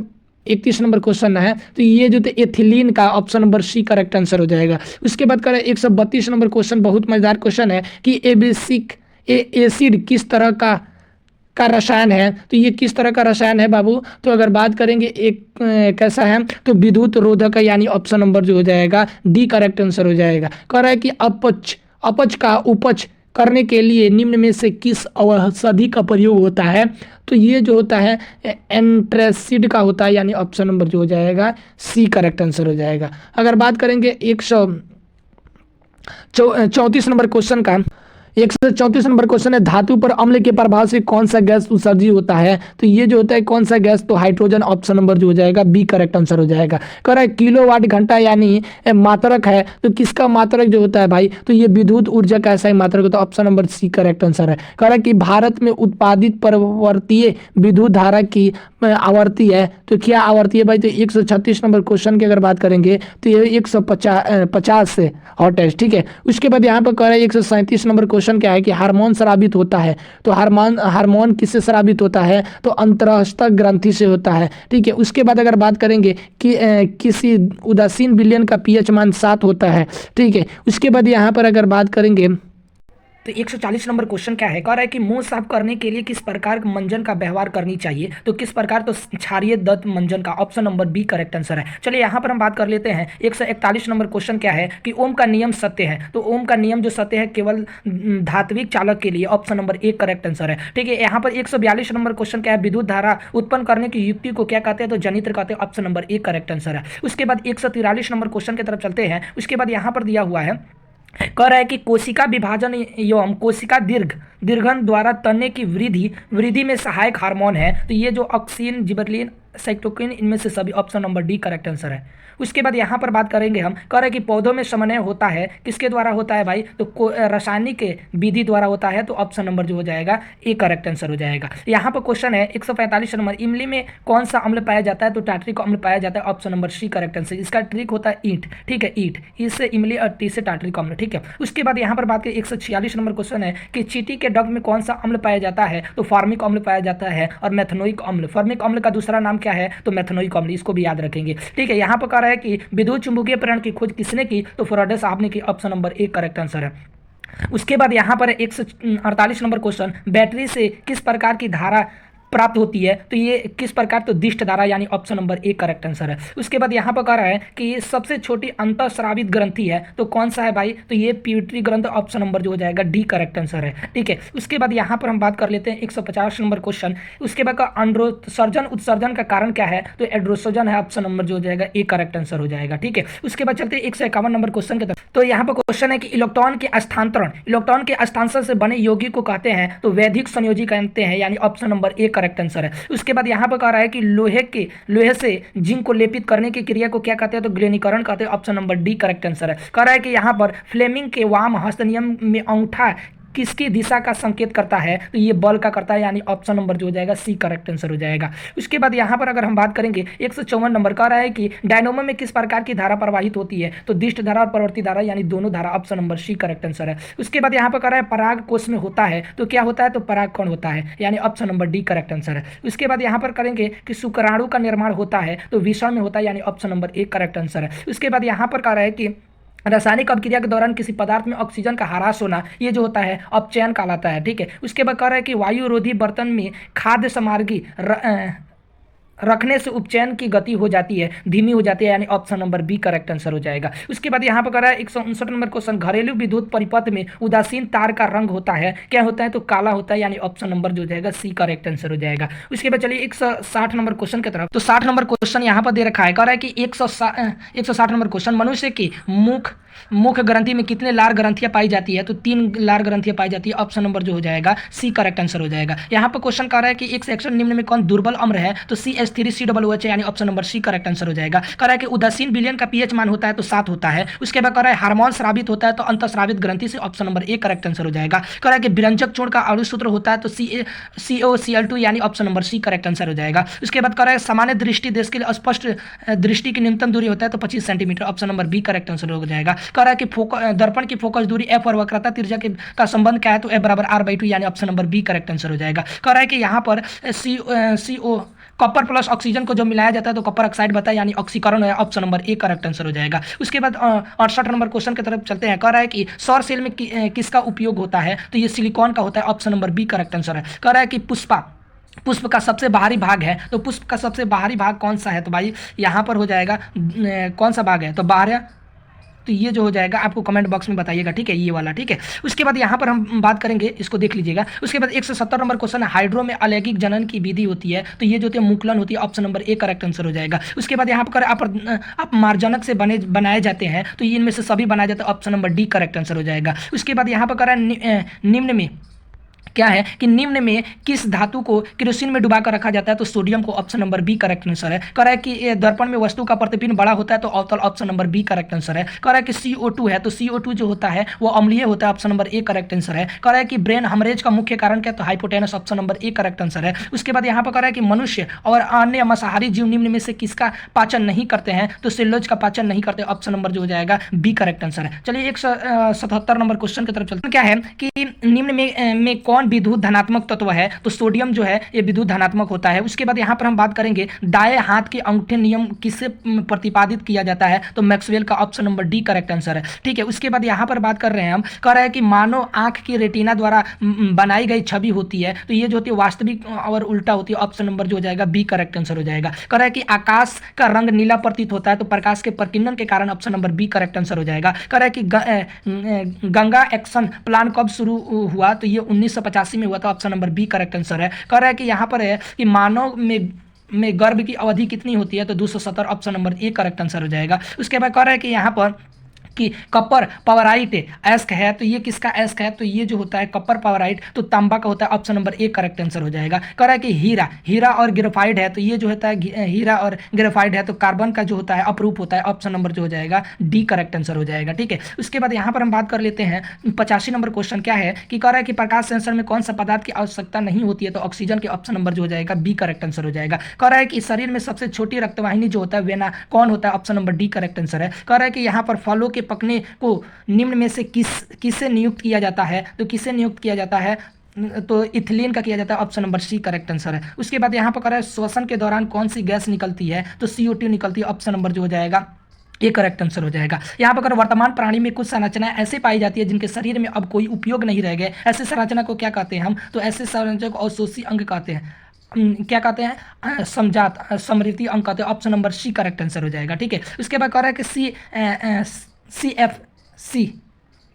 31 नंबर क्वेश्चन है तो ये जो एथिलीन का, option number C correct answer हो जाएगा। उसके बाद करें 132 नंबर क्वेश्चन, बहुत मजेदार क्वेश्चन है कि एबिसिक एसिड किस तरह का रसायन है, तो ये किस तरह का रसायन है बाबू, तो अगर बात करेंगे एक कैसा है, तो विद्युत रोधक, यानी ऑप्शन नंबर जो हो जाएगा डी करेक्ट आंसर हो जाएगा। कह रहा है कि अपच का उपज करने के लिए निम्न में से किस औषधि का प्रयोग होता है, तो ये जो होता है एंट्रेसिड का होता है, यानी ऑप्शन नंबर जो हो जाएगा सी करेक्ट आंसर हो जाएगा। अगर बात करेंगे 134 नंबर क्वेश्चन का, 134 नंबर क्वेश्चन है धातु पर अम्ल के प्रभाव से कौन सा गैस उत्सर्जित होता है, तो ये जो होता है कौन सा गैस, तो हाइड्रोजन, ऑप्शन नंबर जो हो जाएगा बी करेक्ट आंसर हो जाएगा। कह रहा है किलोवाट घंटा यानी मात्रक है तो किसका मात्रक जो होता है भाई, तो ये विद्युत ऊर्जा का ऐसा ही मात्रक होता है, option number C correct answer है। कह रहा है कि भारत में उत्पादित परिवर्तीय विद्युत धारा की आवर्ती है, तो क्या आवर्ती है भाई, तो 136 नंबर क्वेश्चन की अगर बात करेंगे तो ये 150 से हॉटेस्ट, ठीक है। उसके बाद यहाँ पर कह रहा है 137 नंबर क्वेश्चन क्या है कि हार्मोन स्रावित होता है, तो हार्मोन किससे स्रावित होता है, तो अंतरस्थ ग्रंथि से होता है, ठीक है। उसके बाद अगर बात करेंगे कि किसी उदासीन विलयन का पीएच मान 7 होता है, ठीक है। उसके बाद यहाँ पर अगर बात करेंगे तो 140 नंबर क्वेश्चन क्या है, कह रहा है कि मुंह साफ करने के लिए किस प्रकार के मंजन का व्यवहार करनी चाहिए, तो किस प्रकार, तो क्षारीय दत्त मंजन का, option number B correct answer है। चलिए यहाँ पर हम बात कर लेते हैं 141 नंबर क्वेश्चन क्या है कि ओम का नियम सत्य है, तो ओम का नियम जो सत्य है केवल धात्विक चालक के लिए, option number A correct answer है, ठीक है। यहाँ पर 142 नंबर क्वेश्चन क्या है, विद्युत धारा उत्पन्न करने की युक्ति को क्या कहते हैं, तो जनित्र कहते हैं, option number A correct answer है। उसके बाद 143 नंबर क्वेश्चन की तरफ चलते हैं। उसके बाद यहाँ पर दिया हुआ है, कह रहा है कि कोशिका विभाजन एवं कोशिका दीर्घन द्वारा तन्ने की वृद्धि में सहायक हार्मोन है, तो ये जो ऑक्सीन, जिबरलिन, साइटोकिन, इनमें से सभी, option number D correct answer है। उसके बाद यहाँ पर बात करेंगे हम, कह रहे हैं कि पौधों में समन्वय होता है, किसके द्वारा होता है भाई, तो रासायनिक विधि द्वारा होता है, तो ऑप्शन नंबर जो हो जाएगा ए करेक्ट आंसर हो जाएगा। यहाँ पर क्वेश्चन है 145 नंबर, इमली में कौन सा अम्ल पाया जाता है, तो टार्ट्रिक अम्ल पाया जाता है, option number C correct answer. इसका ट्रिक होता है ईंट, ठीक है, ईंट, इससे इमली और टी से टार्ट्रिक अम्ल, ठीक है। उसके बाद यहाँ पर बात करें 146 नंबर क्वेश्चन है कि चींटी के डग में कौन सा अम्ल पाया जाता है, तो फार्मिक अम्ल पाया जाता है, और मैथनोइक अम्ल। फार्मिक अम्ल का दूसरा नाम क्या है, तो मैथनोइक अम्ल, इसको भी याद रखेंगे। ठीक है, यहाँ पर कह रहा है कि विद्युत चुंबकीय प्रेरण की खोज किसने की, तो फैराडे साहब ने की, option number A correct answer है। उसके बाद यहाँ पर 148 नंबर क्वेश्चन, बैटरी से किस प्रकार की धारा प्राप्त होती है, तो ये किस प्रकार, तो दिष्ट धारा, यानी option number A correct answer है। उसके बाद यहाँ पर कह रहा है कि ये सबसे छोटी अंतःस्रावित ग्रंथि है, तो कौन सा है भाई, तो ये प्यूटरी ग्रंथ, ऑप्शन नंबर जो हो जाएगा डी करेक्ट आंसर है। ठीक है, उसके बाद यहाँ पर हम बात कर लेते हैं 150 नंबर क्वेश्चन। उसके बाद का अंडोत्सर्जन उत्सर्जन का कारण क्या है, तो एड्रोसोजन है, ऑप्शन नंबर जो हो जाएगा ए करेक्ट आंसर हो जाएगा। ठीक है, उसके बाद चलते हैं 151 नंबर क्वेश्चन की तरफ। तो यहाँ पर क्वेश्चन है कि इलेक्ट्रॉन के स्थानांतरण, इलेक्ट्रॉन के स्थानांतरण से बने यौगिक को कहते हैं, तो वैद्युत संयोजी कहते हैं, यानी option number A correct answer है। उसके बाद यहाँ पर कह रहा है कि लोहे से जिंक को लेपित करने की क्रिया को क्या कहते हैं, तो ग्लेनीकरण कहते हैं, option number D correct answer है। कह रहा है कि यहाँ पर फ्लेमिंग के वाम हस्त नियम में अंगूठा किसकी दिशा का संकेत करता है, तो ये बल का करता है, यानी ऑप्शन नंबर जो हो जाएगा सी करेक्ट आंसर हो जाएगा। उसके बाद यहाँ पर अगर हम बात करेंगे 154 नंबर कह रहा है कि डायनोमो में किस प्रकार की धारा प्रवाहित होती है, तो दिष्ट धारा और प्रवर्ती धारा, यानी दोनों धारा, option number C correct answer है। उसके बाद यहाँ पर कह रहा है पराग कोष में होता है, तो क्या होता है, तो पराग कण होता है, यानी option number D correct answer है। उसके बाद यहाँ पर करेंगे कि शुक्राणु का निर्माण होता है, तो विषण में होता है, यानी option number A correct answer है। उसके बाद यहाँ पर कह रहा है कि रासायनिक अभिक्रिया के दौरान किसी पदार्थ में ऑक्सीजन का ह्रास होना, ये जो होता है अपचयन कहलाता है। ठीक है, उसके बाद कह रहा है कि वायुरोधी बर्तन में खाद्य सामग्री रखने से उपचयन की गति हो जाती है, धीमी हो जाती है, यानी option number B correct answer हो जाएगा। उसके बाद यहाँ पर कह रहा है 159 नंबर क्वेश्चन, घरेलू विद्युत परिपथ में उदासीन तार का रंग होता है, क्या होता है, तो काला होता है, यानी ऑप्शन नंबर जो हो जाएगा सी करेक्ट आंसर हो जाएगा। उसके बाद चलिए 160 नंबर क्वेश्चन की तरफ। तो 60 नंबर क्वेश्चन यहाँ पर दे रखा है, कह रहा है कि 160 नंबर क्वेश्चन, मनुष्य की मुख ग्रंथि में कितने लार ग्रंथियां पाई जाती है, तो 3 लार ग्रंथियां पाई जाती है, ऑप्शन नंबर जो हो जाएगा सी करेक्ट आंसर हो जाएगा। यहाँ पर क्वेश्चन कह रहा है कि एक सेक्शन निम्न में कौन दुर्बल अम्ल है, तो CH3COOH, यानी option number C correct answer हो जाएगा। कह रहा है कि उदासीन विलयन का पीएच मान होता है, तो 7 होता है। उसके बाद कह रहा है हार्मोन स्रावित होता है, तो अंतःस्रावित ग्रंथि से, option number A correct answer हो जाएगा। कह रहा है कि विरंजक चूर्ण का अणुसूत्र होता है, तो CaCO2, यानी option number C correct answer हो जाएगा। उसके बाद कह रहा है सामान्य दृष्टि देश के लिए स्पष्ट दृष्टि की न्यूनतम दूरी होता है, तो 25 centimetre, option number B correct answer हो जाएगा। कह रहा है कि दर्पण की फोकस दूरी f और वक्रता त्रिज्या का संबंध क्या है, तो f बराबर r/2, यानी option number B correct answer हो जाएगा। कह रहा है कि यहाँ पर CO कॉपर प्लस ऑक्सीजन को जब मिलाया जाता है, तो कॉपर ऑक्साइड बनता है, यानी ऑक्सीकरण है, option number A correct answer हो जाएगा। उसके बाद 68 नंबर क्वेश्चन की तरफ चलते हैं। कह रहा है कि सौर सेल में किसका उपयोग होता है, तो ये सिलिकॉन का होता है, option number B correct answer है। कह रहा है कि पुष्प का सबसे बाहरी भाग है, तो पुष्प का सबसे बाहरी भाग कौन सा है, तो भाई यहाँ पर हो जाएगा कौन सा भाग है, तो बाहर, तो ये जो हो जाएगा आपको कमेंट बॉक्स में बताइएगा। ठीक है, ये वाला। ठीक है, उसके बाद यहाँ पर हम बात करेंगे, इसको देख लीजिएगा। उसके बाद 170 नंबर क्वेश्चन है, हाइड्रो में अलैंगिक जनन की विधि होती है, तो ये जो होती है मुकुलन होती है, option number A correct answer हो जाएगा। उसके बाद यहाँ पर आप मार्जनक से बनाए जाते हैं, तो इनमें से सभी बनाया जाता है, option number D correct answer हो जाएगा। उसके बाद यहाँ पर कह रहा है निम्न में क्या है कि निम्न में किस धातु को केरोसिन में डुबाकर रखा जाता है, तो सोडियम को, option number B correct answer है। कह रहा है कि दर्पण में वस्तु का प्रतिबिंब बड़ा होता है, तो अवतल, option number B correct answer है। कह रहा है कि CO2 है, तो CO2 जो होता है वो अम्लीय होता है, option number A correct answer है। कह रहा है कि ब्रेन हेमरेज का मुख्य कारण क्या है, तो hypotenuse, option number A correct answer है। उसके बाद यहाँ पर कह रहा है कि मनुष्य और अन्य मांसाहारी जीव निम्न में से किसका पाचन नहीं करते हैं, तो सेल्यूलोज का पाचन नहीं करते, ऑप्शन नंबर जो हो जाएगा बी करेक्ट आंसर है। चलिए 177 नंबर क्वेश्चन की तरफ चलते हैं। क्या है कि निम्न में कौन विद्युत धनात्मक तत्व है, तो सोडियम जो है ये विद्युत धनात्मक होता है। उसके बाद यहाँ पर हम बात करेंगे दाएं हाथ के अंगूठे नियम किससे प्रतिपादित किया जाता है, तो मैक्सवेल का, option number D correct answer है। ठीक है, उसके बाद यहाँ पर बात कर रहे हैं हम, कह रहा है कि मानव आंख की रेटिना द्वारा बनाई गई छवि होती है, तो ये जो होती है वास्तविक और उल्टा होती है, ऑप्शन नंबर जो हो जाएगा बी करेक्ट आंसर हो जाएगा। कह रहा है कि आकाश का रंग नीला प्रतीत होता है, तो प्रकाश के प्रकीर्णन के कारण, option number B correct answer हो जाएगा। कह रहा है कि गंगा एक्शन प्लान कब शुरू हुआ, तो ये 1985 में हुआ था, option number B correct answer है। कह रहा है कि यहाँ पर है कि मानव में गर्भ की अवधि कितनी होती है, तो 270, option number A correct answer हो जाएगा। उसके बाद कह रहा है कि यहाँ पर कि कपर पावराइट एस्क है, तो ये किसका एस्क है, तो ये जो होता है कपर पावराइट, तो तांबा का होता है, option number A correct answer हो जाएगा। कह रहा है कि हीरा और ग्रेफाइट है, तो ये जो होता है हीरा और ग्रेफाइट है, तो कार्बन का जो होता है अपरूप होता है, ऑप्शन नंबर जो हो जाएगा डी करेक्ट आंसर हो जाएगा। ठीक है, उसके बाद यहाँ पर हम बात कर लेते हैं 85 नंबर क्वेश्चन। क्या है कि कह रहा है कि प्रकाश सेंसर में कौन सा पदार्थ की आवश्यकता नहीं होती है, तो ऑक्सीजन के, ऑप्शन नंबर जो हो जाएगा बी करेक्ट आंसर हो जाएगा। कह रहा है कि शरीर में सबसे छोटी रक्तवाहिनी जो होता है वेना कौन होता है, option number D correct answer है। कह रहा है कि यहाँ पर फलों के पकने को निम्न में से किससे नियुक्त किया जाता है, तो किससे नियुक्त किया जाता है, तो इथिलीन का किया जाता है, option number C correct answer है। उसके बाद यहाँ पर कह रहा है श्वसन के दौरान कौन सी गैस निकलती है, तो CO2 निकलती है, ऑप्शन नंबर जो हो जाएगा ये करेक्ट आंसर हो जाएगा। यहाँ पर अगर वर्तमान प्राणी में कुछ संरचनाएं ऐसे पाई जाती है जिनके शरीर में अब कोई उपयोग नहीं रह गए, ऐसे संरचना को क्या कहते हैं हम, तो ऐसे संरचना को अवशोषी अंग कहते हैं। क्या कहते हैं, समजात समृद्धि अंग कहते हैं, option number C correct answer हो जाएगा। ठीक है, उसके बाद कह रहा है कि CFC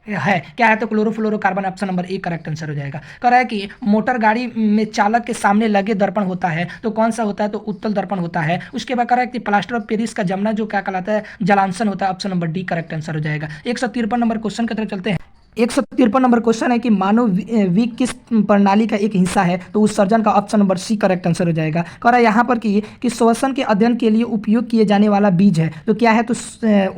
है क्या है, तो chlorofluorocarbon, option number A correct answer हो जाएगा। कह रहा है कि मोटर गाड़ी में चालक के सामने लगे दर्पण होता है, तो कौन सा होता है, तो उत्तल दर्पण होता है। उसके बाद कह रहा है कि प्लास्टर ऑफ पेरिस का जमना जो क्या कहलाता है, जलांशन होता है, option number D correct answer हो जाएगा। 153 नंबर क्वेश्चन की तरफ चलते हैं। 153 नंबर क्वेश्चन है कि मानव विक किस प्रणाली का एक हिस्सा है, तो उत्सर्जन का, option number C correct answer हो जाएगा। कह रहा है यहाँ पर कि श्वसन के अध्ययन के लिए उपयोग किए जाने वाला बीज है, तो क्या है, तो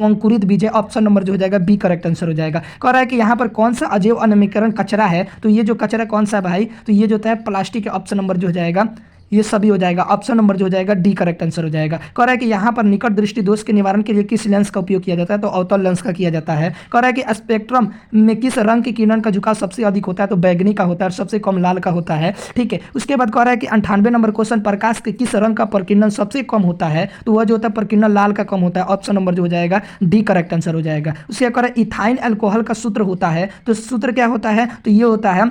अंकुरित बीज है, ऑप्शन नंबर जो हो जाएगा बी करेक्ट आंसर हो जाएगा। कह रहा है कि यहाँ पर कौन सा अजैव अनिमीकरण कचरा है, तो ये जो कचरा कौन सा है भाई, तो ये जो होता है प्लास्टिक है, ऑप्शन नंबर जो हो जाएगा ये सभी हो जाएगा, ऑप्शन नंबर जो हो जाएगा डी करेक्ट आंसर हो जाएगा। कह रहा है कि यहाँ पर निकट दृष्टि दोष के निवारण के लिए किस लेंस का उपयोग किया जाता है, तो अवतल लेंस का किया जाता है। कह रहा है कि स्पेक्ट्रम में किस रंग की किरण का झुकाव सबसे अधिक होता है, तो बैगनी का होता है, और सबसे कम लाल का होता है। ठीक है, उसके बाद कह रहा है कि 98 नंबर क्वेश्चन, प्रकाश के किस रंग का प्रकीर्णन सबसे कम होता है, तो वह जो होता है प्रकीर्णन लाल का कम होता है, ऑप्शन नंबर जो हो जाएगा डी करेक्ट आंसर हो जाएगा। उसके कह रहा है इथाइन अल्कोहल का सूत्र होता है, तो सूत्र क्या होता है, तो ये होता है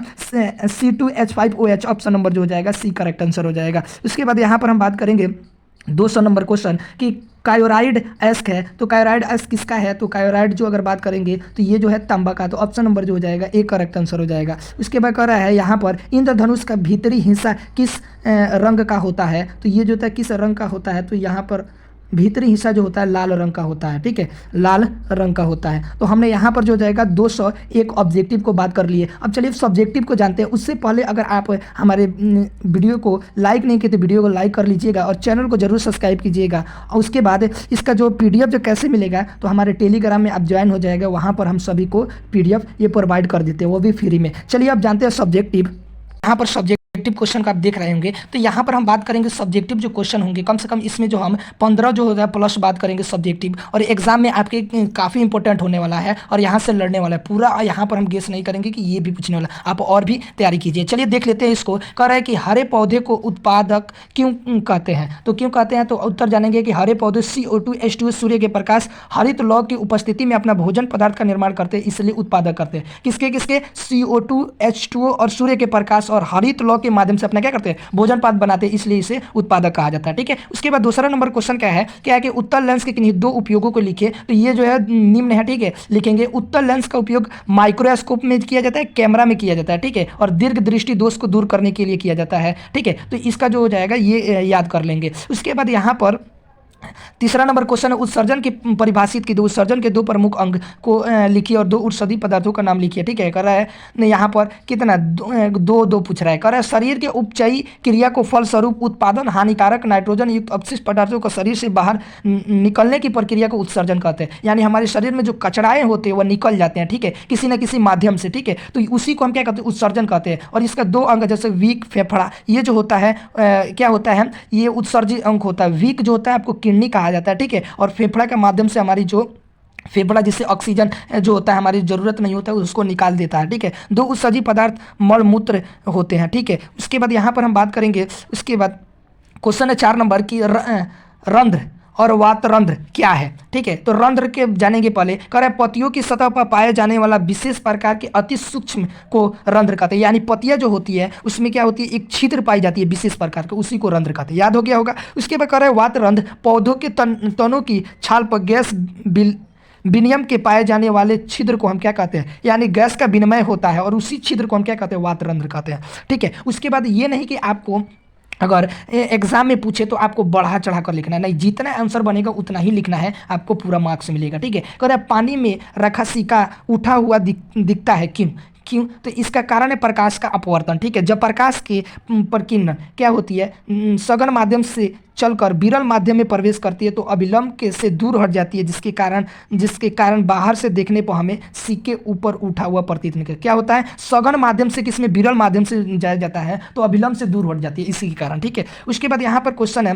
C2H5OH, ऑप्शन नंबर जो हो जाएगा सी करेक्ट आंसर हो जाएगा। उसके बाद यहाँ पर हम बात करेंगे 200 नंबर क्वेश्चन कि कायोराइड एस्क है, तो कायोराइड एस्क किसका है, तो कायोराइड जो अगर बात करेंगे तो ये जो है तांबा का, तो ऑप्शन नंबर जो हो जाएगा ए करेक्ट आंसर हो जाएगा। उसके बाद कह रहा है यहाँ पर इंद्रधनुष का भीतरी हिस्सा किस रंग का होता है, तो ये जो होता है किस रंग का होता है, तो यहाँ पर भीतरी हिस्सा जो होता है लाल रंग का होता है। ठीक है, लाल रंग का होता है। तो हमने यहाँ पर जो जाएगा 201 ऑब्जेक्टिव को बात कर लिए। अब चलिए सब्जेक्टिव को जानते हैं। उससे पहले अगर आप हमारे वीडियो को लाइक नहीं किए तो वीडियो को लाइक कर लीजिएगा और चैनल को जरूर सब्सक्राइब कीजिएगा। और उसके बाद इसका जो PDF जो कैसे मिलेगा, तो हमारे टेलीग्राम में आप ज्वाइन हो जाएगा, वहाँ पर हम सभी को PDF ये प्रोवाइड कर देते हैं, वो भी फ्री में। चलिए अब जानते हैं सब्जेक्टिव। यहाँ पर सब्जेक्टिव क्वेश्चन का आप देख रहे होंगे, तो यहाँ पर हम बात करेंगे सब्जेक्टिव जो क्वेश्चन होंगे, कम से कम इसमें जो हम 15 जो होता है प्लस बात करेंगे सब्जेक्टिव, और एग्जाम में आपके काफ़ी इंपॉर्टेंट होने वाला है और यहाँ से लड़ने वाला है पूरा। यहाँ पर हम गेस नहीं करेंगे कि ये भी पूछने वाला, आप और भी तैयारी कीजिए। चलिए देख लेते हैं इसको। कह रहा है कि हरे पौधे को उत्पादक क्यों कहते हैं, तो क्यों कहते हैं, तो उत्तर जानेंगे कि हरे पौधे CO2 H2O सूर्य के प्रकाश हरित लौ की उपस्थिति में अपना भोजन पदार्थ का निर्माण करते हैं, इसलिए उत्पादक करते हैं। किसके किसके, CO2 H2O और सूर्य के प्रकाश और हरित लौ के माध्यम से अपना क्या करते हैं, भोजन पदार्थ बनाते हैं, इसलिए इसे उत्पादक कहा जाता है। ठीक है, उसके बाद दूसरा नंबर क्वेश्चन क्या है कि उत्तल लेंस के किन्हीं 2 उपयोगों को लिखिए, तो ये जो है निम्न है। ठीक है, लिखेंगे उत्तल लेंस का उपयोग माइक्रोस्कोप में किया जाता है, कैमरा में किया जाता है। ठीक है, और दीर्घ दृष्टि दोष को दूर करने के लिए किया जाता है। ठीक है, तो इसका जो हो जाएगा ये याद कर लेंगे। उसके बाद यहाँ पर तीसरा नंबर क्वेश्चन है उत्सर्जन की परिभाषित की, उत्सर्जन के 2 प्रमुख अंग को लिखिए और 2 उत्सर्जी पदार्थों का नाम लिखिए। ठीक है, कर रहा है यहाँ पर कितना 2 पूछ रहा है। कर रहा है शरीर के उपचयी क्रिया को फलस्वरूप उत्पादन हानिकारक नाइट्रोजन युक्त अपशिष्ट पदार्थों को शरीर से बाहर निकलने की प्रक्रिया को उत्सर्जन कहते हैं। यानी हमारे शरीर में जो कचराएं होते हैं वह निकल जाते हैं। ठीक है, किसी न किसी माध्यम से। ठीक है, तो उसी को हम क्या कहते हैं, उत्सर्जन कहते हैं। और इसका 2 अंग जैसे वीक फेफड़ा, ये जो होता है क्या होता है, ये उत्सर्जी अंग होता है। वीक जो होता है आपको किडनी कहा जाता है। ठीक है, और फेफड़ा के माध्यम से हमारी जो फेफड़ा जिससे ऑक्सीजन जो होता है हमारी ज़रूरत नहीं होता है उसको निकाल देता है। ठीक है, 2 उत्सर्जी पदार्थ मल मूत्र होते हैं। ठीक है, उसके बाद यहाँ पर हम बात करेंगे। उसके बाद क्वेश्चन है 4 नंबर की रंध्र और वातरंध्र क्या है। ठीक है, तो रंध्र के जानेंगे पहले। कह रहा है पतियों की सतह पर पाया जाने वाला विशेष प्रकार के अति सूक्ष्म को रंध्र कहते हैं। यानी पतियां जो होती है उसमें क्या होती है, एक छिद्र पाई जाती है विशेष प्रकार के, उसी को रंध्र कहते हैं। याद हो गया होगा। उसके बाद कह रहा है वातरंध्र पौधों के तनों की छाल पर गैस विनिमय के पाए जाने वाले छिद्र को हम क्या कहते हैं, यानी गैस का विनिमय होता है और उसी छिद्र को हम क्या कहते हैं, वातरंध्र कहते हैं। ठीक है, उसके बाद ये नहीं कि आपको अगर एग्जाम में पूछे तो आपको बढ़ा चढ़ा कर लिखना है, नहीं, जितना आंसर बनेगा उतना ही लिखना है, आपको पूरा मार्क्स मिलेगा। ठीक है, कह रहा है पानी में रखा सिक्का उठा हुआ दिखता है, क्यों, तो इसका कारण है प्रकाश का अपवर्तन। ठीक है, जब प्रकाश के प्रकीर्णन क्या होती है, सघन माध्यम से चलकर विरल माध्यम में प्रवेश करती है तो अभिलंब के से दूर हट जाती है, जिसके कारण बाहर से देखने पर हमें सिक्के ऊपर उठा हुआ प्रतीत नहीं क्या होता है, सघन माध्यम से किसमें, विरल माध्यम से जाया जाता है तो अभिलंब से दूर हट जाती है, इसी के कारण। ठीक है, उसके बाद यहाँ पर क्वेश्चन है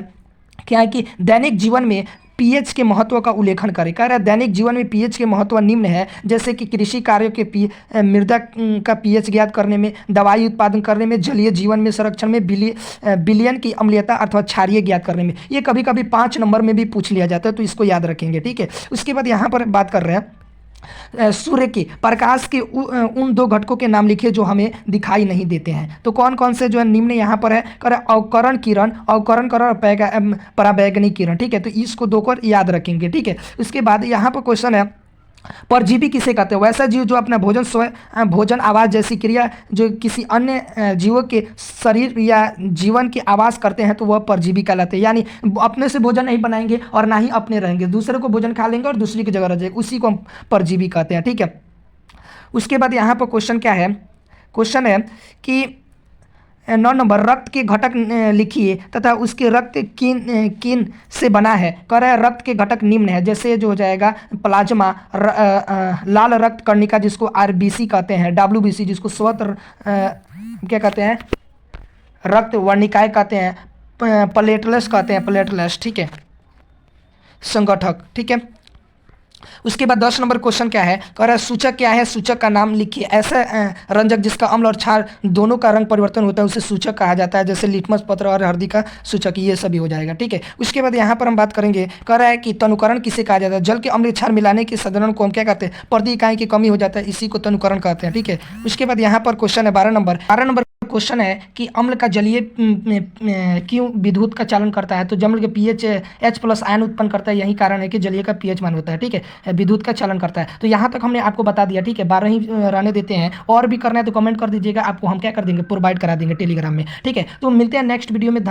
क्या है कि दैनिक जीवन में पीएच के महत्व का उल्लेखन करें। कह रहा है दैनिक जीवन में पीएच के महत्व निम्न है, जैसे कि कृषि कार्यों के मृदा का पीएच ज्ञात करने में, दवाई उत्पादन करने में, जलीय जीवन में संरक्षण में, विलयन की अम्लीयता अथवा क्षारीय ज्ञात करने में। ये कभी कभी 5 नंबर में भी पूछ लिया जाता है, तो इसको याद रखेंगे, ठीक है। उसके बाद यहाँ पर बात कर रहे हैं सूर्य के प्रकाश के उन 2 घटकों के नाम लिखिए जो हमें दिखाई नहीं देते हैं। तो कौन कौन से जो है निम्न यहाँ पर है, कर अवकरण किरण, अवकरण किरण और पराबैंगनी किरण, ठीक है। तो इसको 2 को याद रखेंगे, ठीक है। उसके बाद यहाँ पर क्वेश्चन है परजीवी किसे कहते हैं? वैसा जीव जो अपना भोजन स्वयं भोजन आवास जैसी क्रिया जो किसी अन्य जीवों के शरीर या जीवन की आवास करते हैं तो वह परजीवी कहलाते हैं। यानी अपने से भोजन नहीं बनाएंगे और ना ही अपने रहेंगे, दूसरे को भोजन खा लेंगे और दूसरी की जगह रह जाएंगे, उसी को हम परजीवी कहते हैं, ठीक है। उसके बाद यहाँ पर क्वेश्चन क्या है, क्वेश्चन है कि 9 नंबर रक्त के घटक लिखिए तथा उसके रक्त किन किन से बना है। कह रहा है रक्त के घटक निम्न है, जैसे जो हो जाएगा प्लाज्मा, लाल रक्त कणिका जिसको आरबीसी कहते हैं, डब्ल्यूबीसी जिसको स्वत क्या कहते हैं, रक्त वर्णिकाएं कहते हैं, प्लेटलेट्स कहते हैं, प्लेटलेट्स, ठीक है, संगठक, ठीक है। उसके बाद 10 नंबर क्वेश्चन क्या है, कह रहा है सूचक क्या है, सूचक का नाम लिखिए। ऐसा रंजक जिसका अम्ल और क्षार दोनों का रंग परिवर्तन होता है उसे सूचक कहा जाता है, जैसे लिटमस पत्र और हल्दी का सूचक, ये सभी हो जाएगा, ठीक है। उसके बाद यहाँ पर हम बात करेंगे, कह रहा है कि तनुकरण किसे कहा जाता है? जल के अम्ल क्षार मिलाने के साधारण को हम क्या कहते हैं? प्रति इकाई की कमी हो जाता है, इसी को तनुकरण कहते हैं, ठीक है। उसके बाद यहाँ पर क्वेश्चन है 12 नंबर क्वेश्चन है कि अम्ल का जलीय क्यों विद्युत का चालन करता है? तो जम्ल के पीएच H+ आयन उत्पन्न करता है, यही कारण है कि जलीय का पीएच मान होता है, ठीक है, विद्युत का चालन करता है। तो यहाँ तक हमने आपको बता दिया, ठीक है। 12 ही रहने देते हैं, और भी करना है तो कमेंट कर दीजिएगा, आपको हम क्या कर देंगे, प्रोवाइड करा देंगे टेलीग्राम में, ठीक है। तो मिलते हैं नेक्स्ट वीडियो में।